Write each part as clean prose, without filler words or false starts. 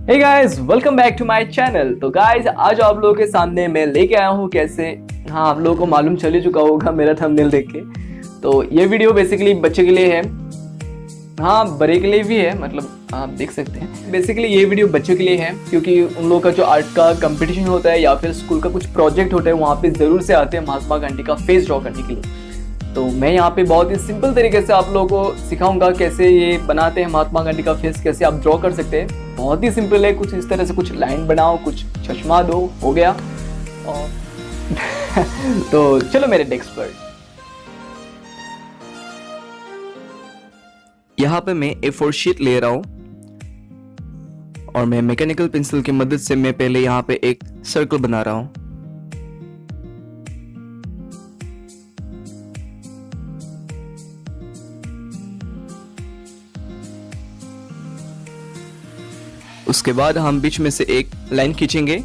Hey guys, welcome back to my channel. तो guys, आज आप लोगों के सामने मैं लेके आया हूँ कैसे। हाँ, आप लोगों को मालूम चल ही चुका होगा मेरा थंबनेल देख के। तो ये वीडियो बेसिकली बच्चे के लिए है, हाँ बड़े के लिए भी है, मतलब आप देख सकते हैं। बेसिकली ये वीडियो बच्चों के लिए है क्योंकि उन लोगों का जो आर्ट का कंपटीशन होता है या फिर स्कूल का कुछ प्रोजेक्ट होता है, वहाँ पे ज़रूर से आते हैं महात्मा गांधी का फेस ड्रॉ करने के लिए। तो मैं यहाँ पे बहुत ही सिंपल तरीके से आप लोगों को सिखाऊंगा कैसे ये बनाते हैं महात्मा गांधी का फेस, कैसे आप ड्रॉ कर सकते हैं। बहुत ही सिंपल है, कुछ इस तरह से कुछ लाइन बनाओ, कुछ चश्मा दो, हो गया। और तो चलो मेरे डेस्क पर। यहाँ पे मैं A4 शीट ले रहा हूँ और मैं मैकेनिकल पेंसिल की मदद से मैं पहले यहाँ पे एक सर्कल बना रहा हूँ। उसके बाद हम बीच में से एक लाइन खींचेंगे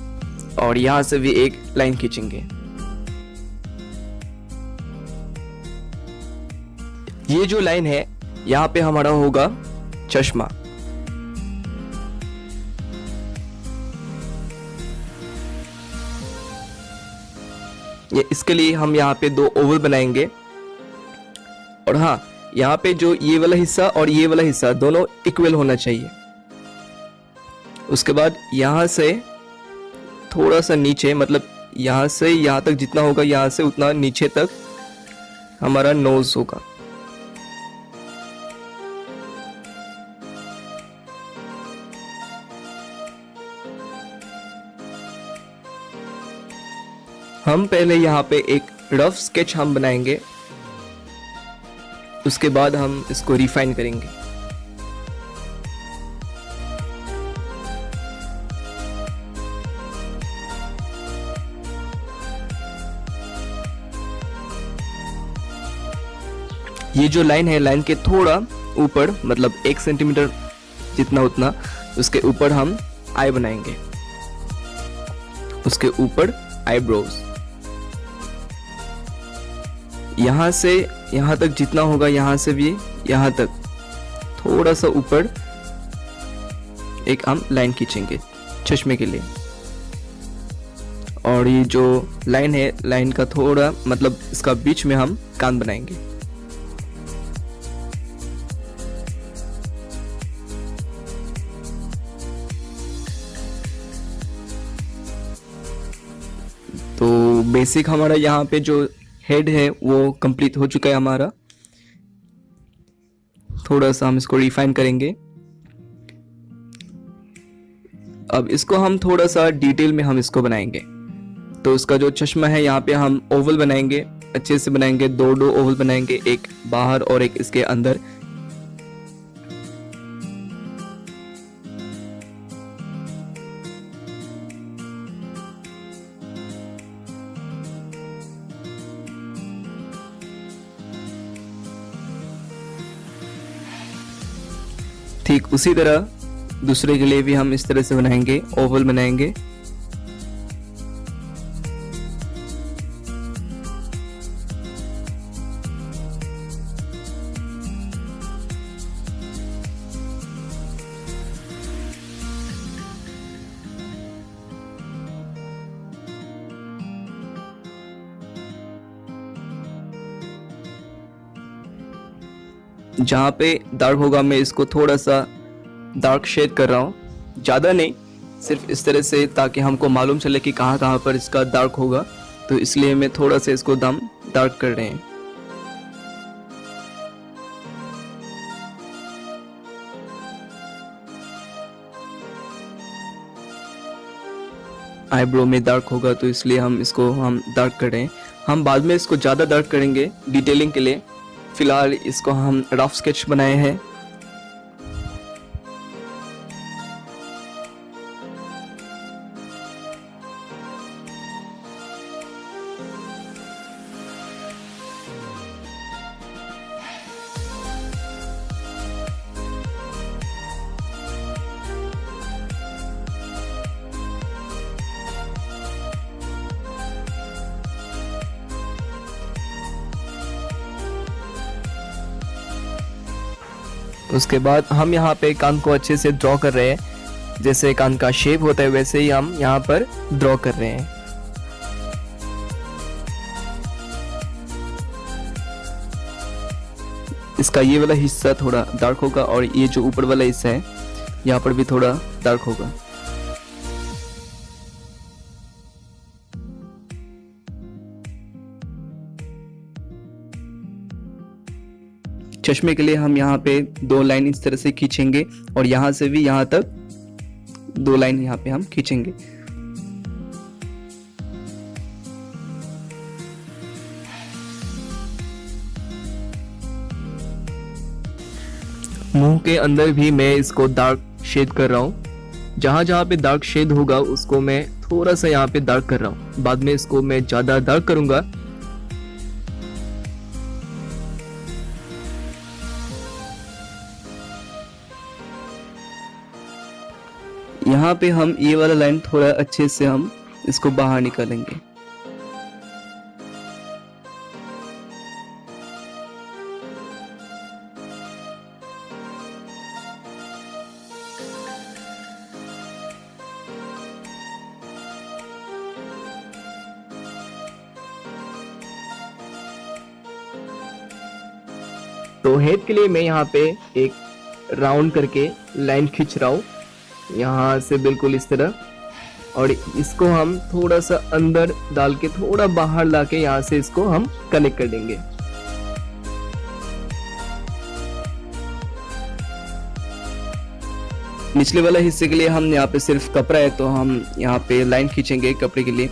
और यहां से भी एक लाइन खींचेंगे। ये जो लाइन है यहां पे हमारा होगा चश्मा। ये इसके लिए हम यहाँ पे दो ओवल बनाएंगे और हाँ, यहाँ पे जो ये वाला हिस्सा और ये वाला हिस्सा दोनों इक्वल होना चाहिए। उसके बाद यहाँ से थोड़ा सा नीचे, मतलब यहाँ से यहाँ तक जितना होगा, यहाँ से उतना नीचे तक हमारा नोज होगा। हम पहले यहाँ पे एक रफ स्केच हम बनाएंगे, उसके बाद हम इसको रिफाइन करेंगे। ये जो लाइन है, लाइन के थोड़ा ऊपर, मतलब 1 सेंटीमीटर जितना उतना, उसके ऊपर हम आई बनाएंगे, उसके ऊपर आईब्रोज। यहाँ से यहाँ तक जितना होगा, यहाँ से भी यहाँ तक थोड़ा सा ऊपर एक हम लाइन खींचेंगे चश्मे के लिए। और ये जो लाइन है, लाइन का थोड़ा, मतलब इसका बीच में हम कान बनाएंगे। तो बेसिक हमारा यहाँ पे जो हेड है वो कंप्लीट हो चुका है हमारा। थोड़ा सा हम इसको रिफाइन करेंगे। अब इसको हम थोड़ा सा डिटेल में हम इसको बनाएंगे। तो इसका जो चश्मा है, यहाँ पे हम ओवल बनाएंगे, अच्छे से बनाएंगे। दो ओवल बनाएंगे, एक बाहर और एक इसके अंदर। ठीक उसी तरह दूसरे के लिए भी हम इस तरह से बनाएंगे, ओवल बनाएंगे। जहाँ पे डार्क होगा मैं इसको थोड़ा सा डार्क शेड कर रहा हूँ, ज़्यादा नहीं, सिर्फ इस तरह से, ताकि हमको मालूम चले कि कहाँ कहाँ पर इसका डार्क होगा। तो इसलिए मैं थोड़ा सा इसको दम डार्क कर रहे हैं। आईब्रो में डार्क होगा तो इसलिए हम इसको डार्क कर रहे हैं। हम बाद में इसको ज़्यादा डार्क करेंगे डिटेलिंग के लिए। फिलहाल इसको हम रफ स्केच बनाए हैं। उसके बाद हम यहाँ पे कान को अच्छे से ड्रॉ कर रहे हैं। जैसे कान का शेप होता है वैसे ही हम यहाँ पर ड्रॉ कर रहे हैं। इसका ये वाला हिस्सा थोड़ा डार्क होगा और ये जो ऊपर वाला हिस्सा है यहाँ पर भी थोड़ा डार्क होगा। चश्मे के लिए हम यहाँ पे 2 लाइन इस तरह से खींचेंगे और यहाँ से भी यहाँ तक 2 लाइन यहाँ पे हम खींचेंगे। मुंह के अंदर भी मैं इसको डार्क शेड कर रहा हूँ। जहां जहां पे डार्क शेड होगा उसको मैं थोड़ा सा यहाँ पे डार्क कर रहा हूँ। बाद में इसको मैं ज्यादा डार्क करूंगा। यहाँ पे हम ये वाला लाइन थोड़ा अच्छे से हम इसको बाहर निकालेंगे। तो हेड के लिए मैं यहाँ पे एक राउंड करके लाइन खींच रहा हूँ यहाँ से बिल्कुल इस तरह, और इसको हम थोड़ा सा अंदर डाल के थोड़ा बाहर लाके यहाँ से इसको हम कनेक्ट कर देंगे। निचले वाला हिस्से के लिए हम यहाँ पे सिर्फ कपड़ा है तो हम यहाँ पे लाइन खींचेंगे कपड़े के लिए,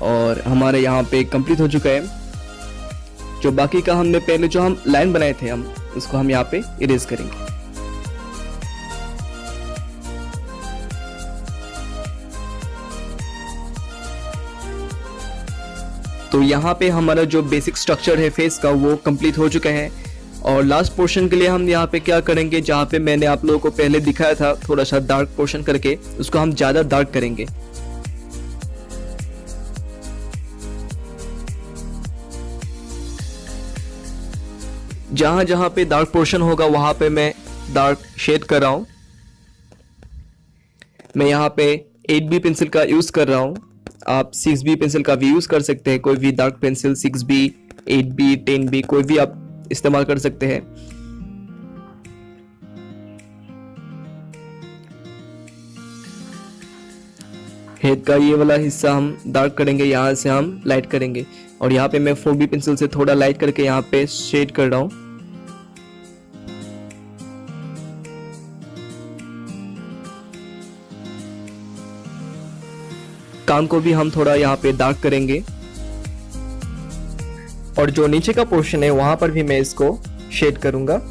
और हमारे यहाँ पे कंप्लीट हो चुका है। जो बाकी का हमने पहले जो हम लाइन बनाए थे हम उसको हम यहाँ पे इरेज करेंगे। तो यहाँ पे हमारा जो बेसिक स्ट्रक्चर है फेस का वो कंप्लीट हो चुका है। और लास्ट पोर्शन के लिए हम यहाँ पे क्या करेंगे, जहाँ पे मैंने आप लोगों को पहले दिखाया था थोड़ा सा डार्क पोर्शन करके, उसको हम ज्यादा डार्क करेंगे। जहां जहां पे डार्क पोर्शन होगा वहां पे मैं डार्क शेड कर रहा हूं। मैं यहाँ पे 8B पेंसिल का यूज कर रहा हूं। आप 6B पेंसिल का भी यूज कर सकते हैं। कोई भी dark pencil 6B, 8B, 10B कोई भी आप इस्तेमाल कर सकते हैं। हेड का ये वाला हिस्सा हम डार्क करेंगे, यहाँ से हम लाइट करेंगे, और यहाँ पे मैं 4B पेंसिल से थोड़ा लाइट करके यहाँ पे शेड कर रहा हूँ। कान को भी हम थोड़ा यहाँ पे डार्क करेंगे, और जो नीचे का पोर्शन है वहां पर भी मैं इसको शेड करूंगा।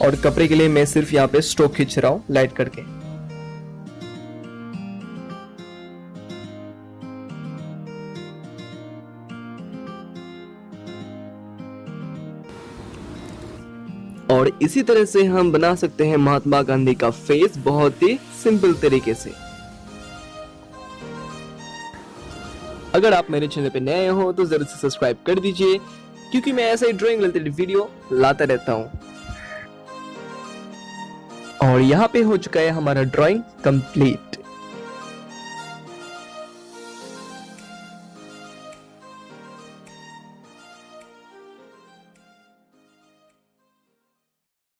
और कपड़े के लिए मैं सिर्फ यहाँ पे स्ट्रोक खींच रहा हूं लाइट करके। और इसी तरह से हम बना सकते हैं महात्मा गांधी का फेस बहुत ही सिंपल तरीके से। अगर आप मेरे चैनल पे नए हो तो जरूर से सब्सक्राइब कर दीजिए, क्योंकि मैं ऐसा ही ड्राइंग रिलेटेड वीडियो लाता रहता हूं। और यहाँ पे हो चुका है हमारा ड्राइंग कंप्लीट।